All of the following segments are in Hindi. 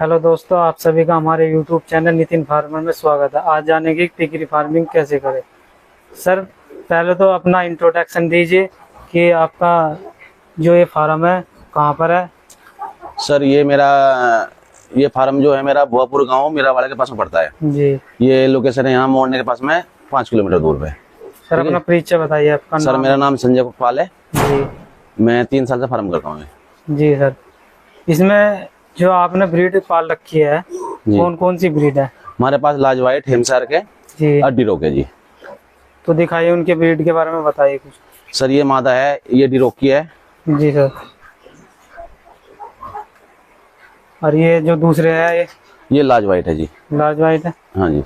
हेलो दोस्तों, आप सभी का हमारे यूट्यूब चैनल नितिन फार्मर में स्वागत है। आज जानेंगे पिगरी फार्मिंग कैसे करें। सर, पहले तो अपना इंट्रोडक्शन दीजिए कि आपका जो ये फार्म है कहाँ पर है। सर ये फार्म जो है मेरा भुआपुर गांव मीरावाड़ा के पास में पड़ता है जी। ये लोकेशन है यहाँ मोड़ने के पास में 5 किलोमीटर दूर पे। सर अपना परिचय बताइए, आपका सर नाम। मेरा नाम संजय पाल है जी। मैं 3 साल से फार्म करता हूँ। जी सर, इसमें जो आपने ब्रीड पाल रखी है कौन कौन सी ब्रीड है? हमारे पास लाजवाइट हिमसार के जी डिरोक है जी। तो दिखाइए, उनके ब्रीड के बारे में बताइए कुछ। सर ये मादा है, ये डिरोक की है। जी सर। और ये जो दूसरे है ये लाजवाइट है जी। लार्ज वाइट है। हाँ जी।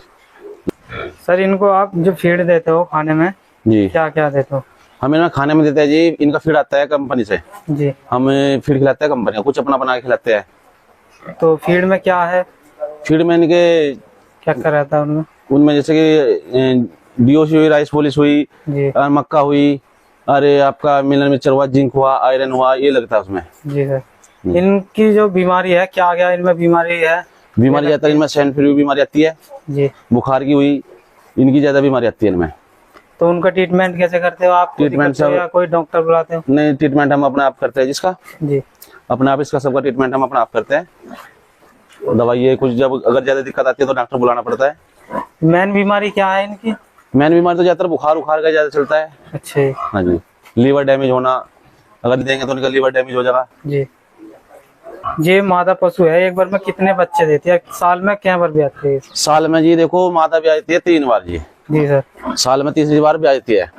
सर इनको आप जो फीड देते हो खाने में जी क्या क्या देते हो? हम इन्हें खाने में देते हैं जी, इनका फीड आता है कंपनी से। जी। हम फीड खिलाते हैं कंपनी का, कुछ अपना बना के खिलाते हैं। तो फीड में क्या है, फीड में इनके क्या क्या रहता है उनमें? उनमें जैसे कि डीओसी हुई, राइस पॉलिश हुई, जी। और मक्का हुई, अरे आपका मिनरल मिक्सचर हुआ, जिंक हुआ, आयरन हुआ, ये लगता है उसमें। जी सर। इनकी जो बीमारी है क्या क्या इनमें बीमारी है? बीमारी ज्यादा इनमें सैन फ्लू बीमारी आती है, जी। बुखार की हुई, इनकी ज्यादा बीमारी आती है इनमें। तो उनका ट्रीटमेंट कैसे करते हो आप? ट्रीटमेंट सब या कोई डॉक्टर बुलाते हो? नहीं, ट्रीटमेंट हम अपने आप करते हैं जिसका, जी। अपने आप इसका सबका ट्रीटमेंट हम अपने आप करते हैं। दवाई ये कुछ जब अगर ज्यादा दिक्कत आती है तो डॉक्टर बुलाना पड़ता है। मेन बीमारी क्या है इनकी? मेन बीमारी तो ज्यादातर बुखार का ज्यादा चलता है। अच्छा। हाँ जी। लीवर डैमेज होना, अगर देंगे तो उनका लीवर डैमेज हो जाएगा। जी। ये मादा पशु है, एक बार में कितने बच्चे देती है? साल में क्या बार भी आती है? साल में जी देखो मादा भी आती है 3 बार जी। जी सर। साल में 3 बार भी आती है।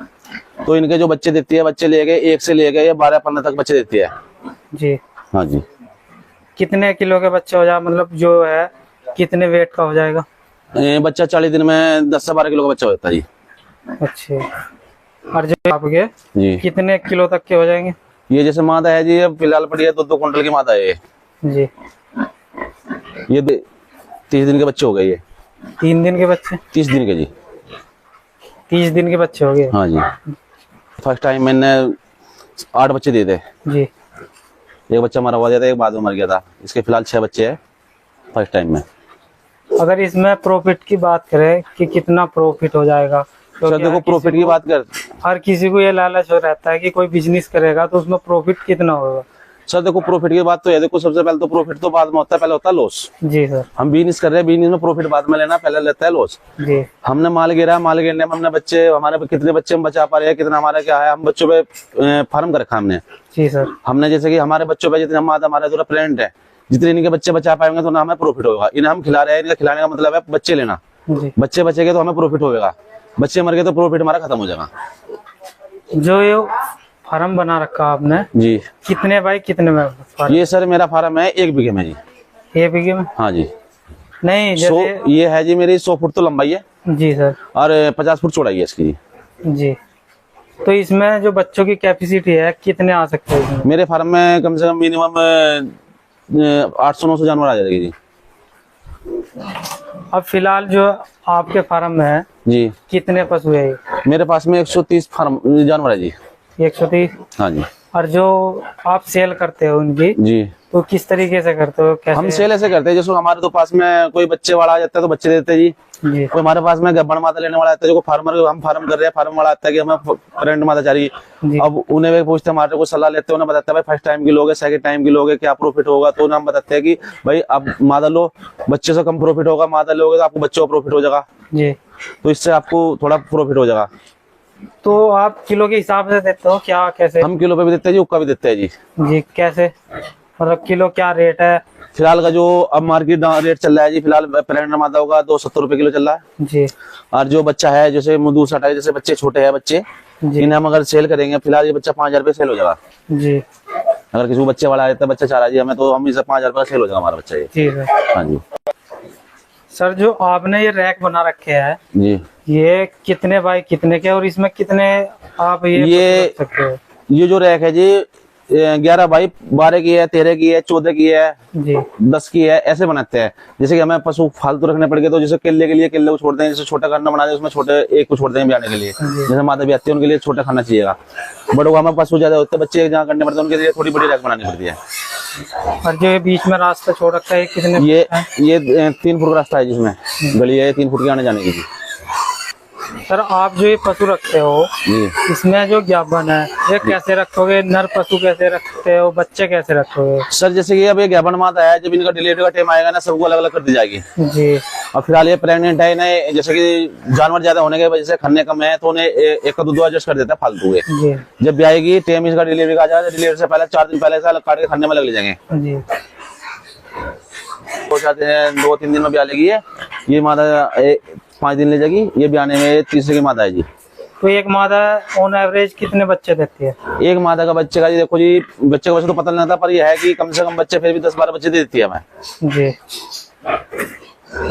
तो इनके जो बच्चे देती है, बच्चे ले गए 1 से ले गए या 12-15 तक बच्चे देती है जी। हाँ जी। कितने किलो के बच्चे हो जाए, मतलब जो है कितने वेट का हो जाएगा? बच्चा 40 दिन में 10 से 12 किलो का बच्चा होता है जी। अच्छा। और जो आपके जी कितने किलो तक के हो जाएंगे? ये जैसे मादा है जी, ये फिलहाल पड़ी है 2-2 कुंटल की मादा है ये। जी। ये 30 दिन के बच्चे हो गए ये। 3 दिन के बच्चे? 30 दिन के जी। 30 दिन के बच्चे हो गए। हाँ जी। फर्स्ट टाइम मैंने 8 बच्चे दिए थे जी। एक बच्चा मरा हुआ था, एक बाद में मर गया था। इसके फिलहाल 6 बच्चे हैं फर्स्ट टाइम में। अगर इसमें प्रॉफिट की बात करें कि कितना प्रॉफिट हो जाएगा, तो सर देखो प्रॉफिट की बात कर, हर किसी को ये लालच हो रहता है कि कोई बिजनेस करेगा तो उसमें प्रॉफिट कितना होगा। सर देखो प्रॉफिट की बात तो है, देखो सबसे पहले तो प्रॉफिट तो बाद में होता है, पहले होता है लॉस। जी सर। हम बिजनेस कर रहे हैं, बिजनेस में प्रॉफिट बाद में लेना, पहले लेता है लॉस। जी। हमने माल गिरा, माल गिरने में हमने बच्चे, हमारे कितने बच्चे हम बचा पा रहे हैं, कितना हमारा क्या है, हम बच्चों पे फार्म कर रखा हमने। जी सर। हमने जैसे कि हमारे बच्चों पे जितने मादा हमारा जो प्रेजेंट है, जितने इनके बच्चे बचा पाएंगे तो ना हमें प्रॉफिट होगा। इन्हें हम खिला रहे हैं, इनका खिलाने का मतलब है बच्चे लेना। जी। बच्चे बचेंगे तो हमें प्रॉफिट होगा, बच्चे मर गए तो प्रॉफिट हमारा खत्म हो जाएगा। जो ये फार्म बना रखा आपने जी। कितने बाई कितने में फार्म? ये सर मेरा फार्म है 1 बीघे में जी। 1 बीघे में? हाँ जी। नहीं जैसे ये है जी मेरी 100 फुट तो लंबाई है जी सर, और 50 फुट चौड़ाई है इसकी जी। जी। तो इसमें जो बच्चों की कैपेसिटी है कितने आ सकते हैं इसमें? मेरे फार्म में कम से कम मिनिमम 800-900 जानवर आ जाएंगे जी। अब फिलहाल जो आपके फार्म में है जी कितने पशु है? मेरे पास में 130 फार्म जानवर है जी। 130? हाँ जी। और जो आप सेल करते हो उनकी जी तो किस तरीके से करते हो, कैसे? हम सेल ऐसे करते हैं, जैसे हमारे तो पास में कोई बच्चे वाला आ जाता है तो बच्चे देते हैं जी। जी। कोई हमारे पास में गब्बड़ माता लेने वाला आता है, जो फार्मर हम फार्म कर रहे हैं, फार्म वाला आता है कि हमें करंट माता चाहिए। जी। अब उन्हें भी पूछते हैं, हमारे को सलाह लेते हैं, उन्हें बताते हैं भाई फर्स्ट टाइम की लोगे, सेकंड टाइम की लोगे, क्या प्रॉफिट होगा। तो हम बताते हैं कि भाई आप मादा लो, बच्चे से कम प्रॉफिट होगा, मादा लोगे तो आपको बच्चों का प्रॉफिट हो जाएगा, जी। तो इससे आपको थोड़ा प्रॉफिट हो जाएगा। तो आप किलो के हिसाब से देते हो क्या, कैसे? हम किलो पे भी देते हैं जी, उक्का भी देते हैं जी। जी। कैसे, मतलब किलो क्या रेट है? फिलहाल का जो अब मार्केट रेट चल रहा है जी, फिलहाल प्रेग्नेंट मादा होगा 270 रुपए किलो चल रहा है जी। और जो बच्चा है जैसे दूसरा टाइप, जैसे बच्चे छोटे हैं बच्चे, जी। इन्हें हम अगर सेल करेंगे, फिलहाल ये बच्चा 5000 रुपए सेल हो जाएगा जी। अगर किसी को बच्चे वाला आता है, बच्चा चाह रहा है जी हमें, तो हम इसे 5000 रुपए सेल हो जाएगा हमारा बच्चा ये। जी सर। हाँ जी। सर जो आपने ये रैक बना रखे हैं जी ये कितने बाई कितने के, और इसमें कितने आप ये रख सकते हो? ये जो रैक है जी 11 बाई 12 की है, 13 की है, 14 की है, जी। 10 की है, ऐसे बनाते हैं। जैसे कि हमें पशु फालतू रखने पड़ गए तो जैसे केले के लिए केले को छोड़ते हैं, जैसे छोटा खाना बना दे उसमें छोटे एक को छोड़ते हैं ब्याने के लिए, जैसे माता भी आती है उनके लिए छोटा खाना चाहिएगा। बड़ों को हमें पशु ज्यादा होते हैं, बच्चे जहाँ करने पड़ते हैं उनके लिए थोड़ी बड़ी रैक बनानी पड़ती है। और जो ये बीच में रास्ता छोड़ रखा है कितने ये फुट का ये 3 फुट का रास्ता है जिसमें गली है 3 फुट की आने जाने की जी। है? सर आप जो ये पशु रखते हो जी इसमें जो ज्ञापन है ये कैसे रखोगे, नर पशु कैसे रखते हो, बच्चे कैसे रखोगे? सर जैसे कि अब ये ज्ञापन माता है, जब इनका डिलीवरी का टाइम आएगा ना सबको अलग अलग कर दी जाएगी। जी और फिलहाल ये प्रेग्नेंट है, इन्हें जैसे कि जानवर ज्यादा होने की वजह से खाने कम है तो उन्हें एक का दूध एडजस्ट कर देता है फालतू के। जी जब भी आएगी टाइम इसका डिलीवरी का आ जाएगा, डिलीवरी से पहले 4 दिन पहले से अलग काट के खाने में लग जाएंगे। जी वो चाहते हैं 2-3 दिन में ब्याह लेगी है ये मादा, 5 दिन ले जाएगी ये ब्याने में। तीसरे की मादा है जी। तो एक मादा ऑन एवरेज कितने बच्चे देती है? एक मादा का बच्चे का जी देखो जी, बच्चे का वैसे तो पता नहीं था पर यह है कि कम से कम बच्चे फिर भी 10-12 बच्चे दे देती है हमें जी।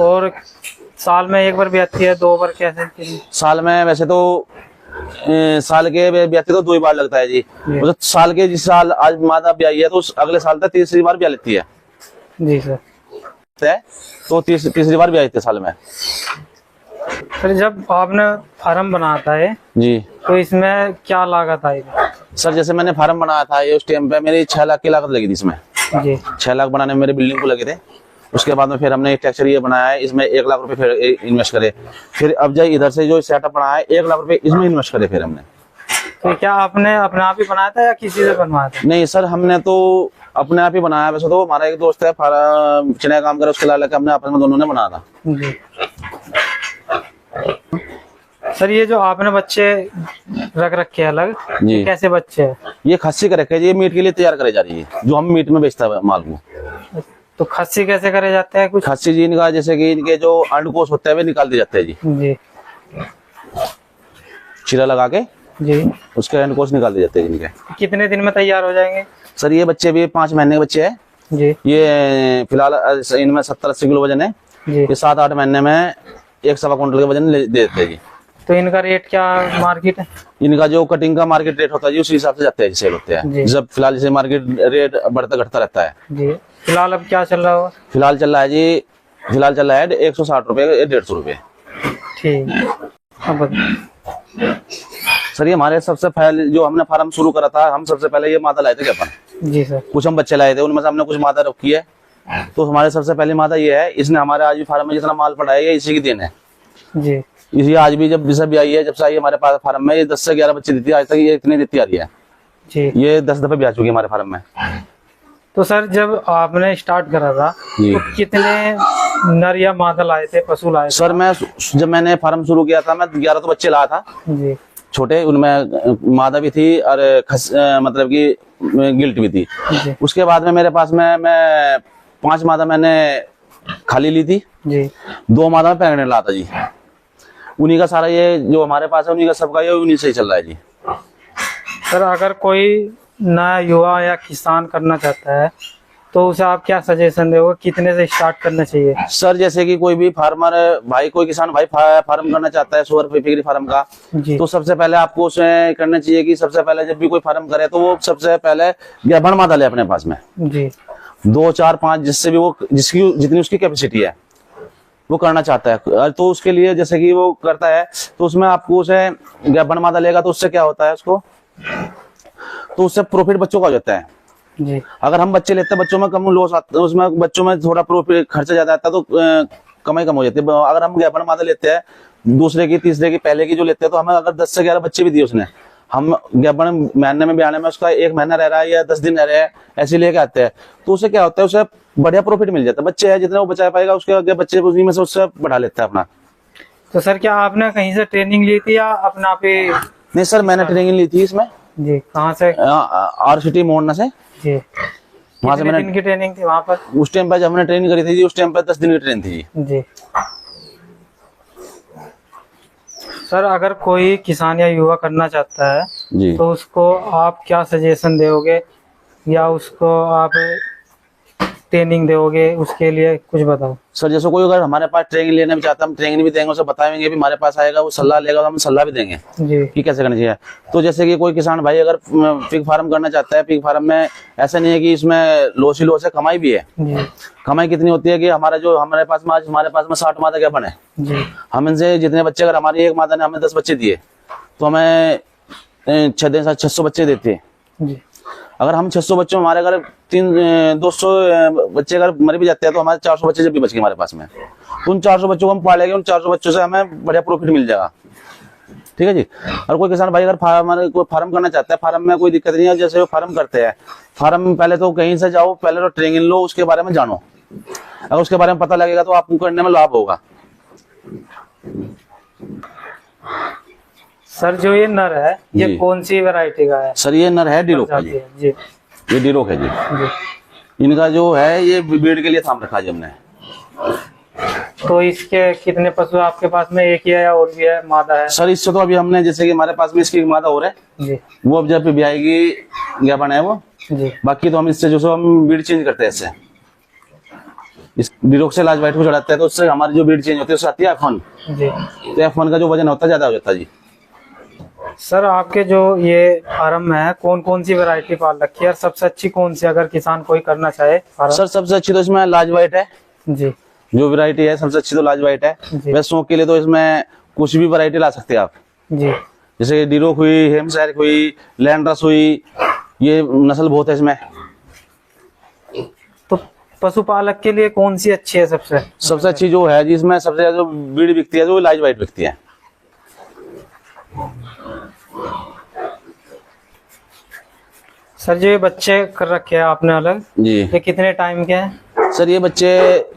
और साल में एक बार भी आती है, 2 बार कैसे? साल में वैसे तो साल के ब्याती तो 2 ही बार लगता है जी। मतलब साल के जिस साल आज मादा ब्याई है तो अगले साल तक तीसरी बार ब्याह लेती है। जी सर। तो तीसरी बार ब्याह लेती है साल में। सर जब आपने फार्म बनाता है जी तो इसमें क्या लागत आई? सर जैसे मैंने फार्म बनाया था ये उस टाइम पे मेरी 6 लाख की लागत लगी थी इसमें। जी 6 लाख बनाने में मेरे बिल्डिंग को लगे थे। उसके बाद में फिर हमने टेक्सचर ये बनाया है, इसमें 1 लाख रुपए फिर इन्वेस्ट करे। फिर अब जाए इधर से जो सेटअप बनाया है 1 लाख रुपए इसमें इन्वेस्ट करे फिर हमने। तो क्या आपने अपने आप ही बनाया था या किसी से बनवाया था? नहीं सर हमने तो अपने आप ही बनाया। वैसे तो हमारा एक दोस्त है चने काम करे उसके ला लेके हमने आपस में दोनों ने बनाया था। जी सर ये जो आपने बच्चे रख रखे हैं अलग, जी। ये कैसे बच्चे हैं? ये खस्सी का रखे है, ये मीट के लिए तैयार करे जा रही है जो हम मीट में बेचता है माल को। तो खस्सी कैसे करे जाते हैं कुछ? खस्सी जी इनका जैसे कि इनके जो अंडकोश होते हैं वे निकाल दिए जाते हैं जी। जी चीरा लगा के जी। उसके अंडकोश निकाल दिए जाते हैं इनके। कितने दिन में तैयार हो जाएंगे? सर ये बच्चे भी 5 महीने के बच्चे हैं। जी ये फिलहाल इनमें 70-80 किलो वजन है। जी। ये 7-8 महीने में 1-1.25 क्विंटल के वजन दे देते हैं जी। तो इनका रेट क्या मार्केट है? इनका जो कटिंग का मार्केट रेट होता है जी उसी हिसाब से जाते हैं सेल होते हैं। जी। जब फिलहाल जैसे मार्केट रेट बढ़ता घटता रहता है। जी फिलहाल अब क्या चल रहा होगा? फिलहाल चल रहा है जी, फिलहाल चल रहा है 160 रुपए 150 रुपए। ठीक अब बताइए। सर ये हमारे सबसे पहले जो हमने फार्म शुरू करा था, हम सबसे पहले ये मादा लाए थे अपन। जी सर। कुछ हम बच्चे लाए थे, उनमें से हमने कुछ मादा रखी है। तो हमारे सबसे पहली मादा ये है, इसने हमारे आज भी फार्म में जितना माल पड़ा है ये इसी की देन है। जी इसी आज भी जब भी आई है, जब से आई है हमारे पास फार्म में, ये 10 से 11 बच्चे देती है। आज तक ये इतनी देती आ रही है। जी। ये 10 दफे ब्याह चुकी है हमारे फार्म में। तो सर जब आपने स्टार्ट करा था जी। तो कितने नर या मादा लाए थे, पशु लाए थे? सर मैं जब मैंने फार्म शुरू किया था मैं 11 तो बच्चे लाया था जी छोटे, उनमें मादा भी थी और मतलब कि गिल्ट भी थी। जी उसके बाद में मेरे पास में मैं 5 मादा मैंने खाली ली थी। जी। 2 मादा में प्रेग्नेंट लाता जी। उन्हीं का सारा ये जो हमारे पास है उन्हीं का सबका ये उन्हीं से ही चल रहा है जी। सर अगर कोई नया युवा या किसान करना चाहता है तो उसे आप क्या सजेशन दोगे, कितने से स्टार्ट करना चाहिए? सर जैसे कि कोई भी फार्मर भाई, कोई किसान भाई फार्म करना चाहता है सुअर पिगरी फार्म का, जी तो सबसे पहले आपको उसे करना चाहिए कि सबसे पहले जब भी कोई फार्म करे तो वो सबसे पहले गाभण मादा ले अपने पास में। जी 2, 4, 5 जिससे भी वो जिसकी जितनी उसकी कैपेसिटी है वो करना चाहता है। तो उसके लिए जैसे कि वो करता है तो उसमें आपको उसे गाभण मादा लेगा तो उससे क्या होता है उसको, तो उससे प्रॉफिट बच्चों का हो जाता है। जी। अगर हम बच्चे लेते हैं बच्चों में कम लॉस आता है, उसमें बच्चों में थोड़ा प्रॉफिट खर्चा ज्यादा आता है तो कमाई कम हो जाती है। अगर हम गाभण मादा लेते हैं दूसरे की, तीसरे की, पहले की जो लेते हैं तो हमें अगर 10 से 11 बच्चे भी दिए उसने, हम गाभण महीने में ब्याने में उसका 1 महीना रह रहा है या 10 दिन रह रहे हैं ऐसे लेके आते हैं तो उससे क्या होता है, उसे बढ़िया प्रॉफिट मिल जाता है। बच्चे है जितने वो बचा पाएगा उसके आगे बच्चे उसी में से उससे बढ़ा लेता है अपना। तो सर क्या आपने कहीं से ट्रेनिंग ली थी या अपना आप ही? नहीं सर मैंने ट्रेनिंग ली थी इसमें। जी कहाँ से? RCT मोड़ना से। जी वहां से मैंने दिन की ट्रेनिंग थी वहाँ पर? उस टाइम पे जब हमने ट्रेनिंग करी थी उस टाइम पे 10 दिन की ट्रेनिंग थी जी। सर अगर कोई किसान या युवा करना चाहता है जी। तो उसको आप क्या सजेशन दोगे या उसको आप ट्रेनिंग दोगे, उसके लिए कुछ बताओ। सर जैसे कोई अगर हमारे पास ट्रेनिंग लेने में चाहता है हम ट्रेनिंग भी देंगे, उसे बताएंगे भी, हमारे पास आएगा वो सलाह लेगा तो हम सलाह भी देंगे जी कि कैसे करना चाहिए। तो जैसे कि कोई किसान भाई अगर पिग फार्म करना चाहता है, पिग फार्म में ऐसा नहीं है कि इसमें लॉस ही लॉस है, कमाई भी है। जी कमाई कितनी होती है कि हमारे पास में 60 मादा क्या बने, जी। हम इनसे जितने बच्चे, अगर हमारी एक मादा ने हमें 10 बच्चे दिए तो हमें 6 दिन 600 बच्चे देते हैं। जी अगर हम 600 बच्चों में हमारे अगर 200 बच्चे अगर मर भी जाते हैं तो हमारे 400 बच्चे जब भी बच गए हमारे पास में, तो उन 400 बच्चों को हम पालेंगे, उन 400 बच्चों से हमें बढ़िया प्रॉफिट मिल जाएगा। ठीक है जी। और कोई किसान भाई अगर कोई फार्म करना चाहता है, फार्म में कोई दिक्कत नहीं है। जैसे वो फार्म करते हैं, फार्म में पहले तो कहीं से जाओ, पहले तो ट्रेनिंग लो, उसके बारे में जानो। अगर उसके बारे में पता लगेगा तो आपको करने में लाभ होगा। सर जो ये नर है ये जी। कौन सी वैरायटी का है? सर ये नर है डिरोक का जी। जी ये डिरोक है जी। जी। इनका जो है ये ब्रीड के लिए थाम रखा जी हमने। तो इसके कितने पशु आपके पास में? एक ही है या और भी है, मादा है? सर इससे तो अभी हमने, जैसे कि हमारे पास में इसकी मादा और है जी वो अब जब ब्याएगी ज्ञापन है वो, जी। बाकी तो हम इससे जो सो हम ब्रीड चेंज करते हैं इससे। इस डिरोक से लाज वाइट को चढ़ाते हैं तो उससे हमारी जो ब्रीड चेंज होती है उससे आती है F1। जी। तो F1 का जो वजन होता है ज्यादा हो जाता है जी। सर आपके जो ये फार्म है कौन कौन सी वैरायटी पाल रखी है और सबसे अच्छी कौन सी, अगर किसान कोई करना चाहे फार्म? सर सबसे अच्छी तो इसमें लाज वाइट है जी जो वैरायटी है, सबसे अच्छी तो लाज वाइट है। जी। वैसे शौक के लिए तो इसमें कुछ भी वैरायटी ला सकते हैं आप, जी। जैसे डिरोक हुई, हेमशायर हुई, लैंड्रस हुई, ये नस्ल बहुत है इसमें। तो पशुपालक के लिए कौन सी अच्छी है सबसे? सबसे अच्छी जो है जी इसमें सबसे ज्यादा जो ब्रीड बिकती है जो लाज वाइट बिकती है। सर जो ये बच्चे कर रखे हैं आपने अलग, जी ये कितने टाइम के हैं? सर ये बच्चे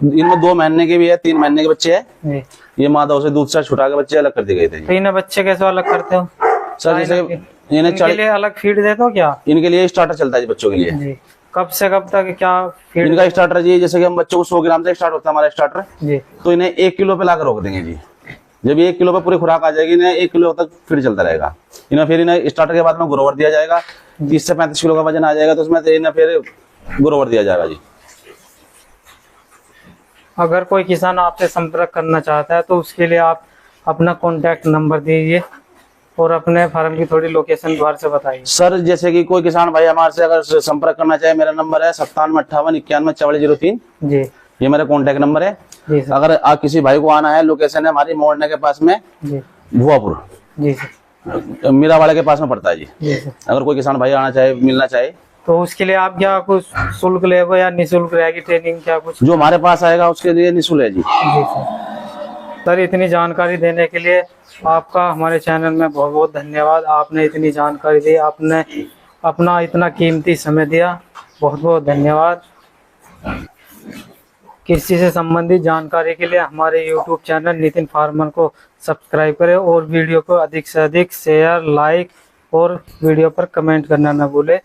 इनमें 2 महीने के भी है, 3 महीने के बच्चे हैं। जी। ये मादाओं से दूध से छुटा के बच्चे अलग कर दिए गए थे तो जी। इन्हें बच्चे कैसे अलग करते हो? सर जैसे इन्हें इनके लिए अलग फीड देते हो क्या? इनके लिए स्टार्टर चलता है जी बच्चों के लिए। जी। कब से कब तक क्या फीड? इनका स्टार्टर जी, जैसे कि हम बच्चों को 100 ग्राम से स्टार्ट होता है हमारा स्टार्टर, जी। तो इन्हें 1 किलो पे लाकर रोक देंगे जी। जब ये 1 किलो पे पूरी खुराक आ जाएगी, इन्हें 1 किलो तक फीड चलता रहेगा। इन्हें फिर इन्हें स्टार्टर के बाद में ग्रोवर दिया जाएगा, 30 से 35 किलो का वजन आ जाएगा तो उसमें इन्हें फिर ग्रोवर दिया जाएगा जी। अगर कोई किसान आपसे संपर्क करना चाहता है तो उसके लिए आप अपना कॉन्टैक्ट नंबर दीजिए और अपने फार्म की थोड़ी लोकेशन द्वार से बताइए। सर जैसे कि कोई किसान भाई हमारे से अगर संपर्क करना चाहे, मेरा नंबर है 9758514403। जी ये मेरा कॉन्टैक्ट नंबर है। जी सर। अगर आप किसी भाई को आना है, लोकेशन है हमारी मोड़ने के पास में, जी भुआपुर, जी सर। मीरावाड़ा के पास में पड़ता है जी। जी सर। अगर कोई किसान भाई आना चाहे, मिलना चाहे, तो उसके लिए आप क्या कुछ शुल्क लेगो या निःशुल्क रहेगी ट्रेनिंग, क्या कुछ? जो हमारे पास आएगा उसके लिए निःशुल्क है जी। जी सर। सर इतनी जानकारी देने के लिए आपका हमारे चैनल में बहुत बहुत धन्यवाद। आपने इतनी जानकारी दी, आपने अपना इतना कीमती समय दिया, बहुत बहुत धन्यवाद। कृषि से संबंधित जानकारी के लिए हमारे YouTube चैनल नितिन फार्मर को सब्सक्राइब करें और वीडियो को अधिक से अधिक शेयर, लाइक और वीडियो पर कमेंट करना न भूलें।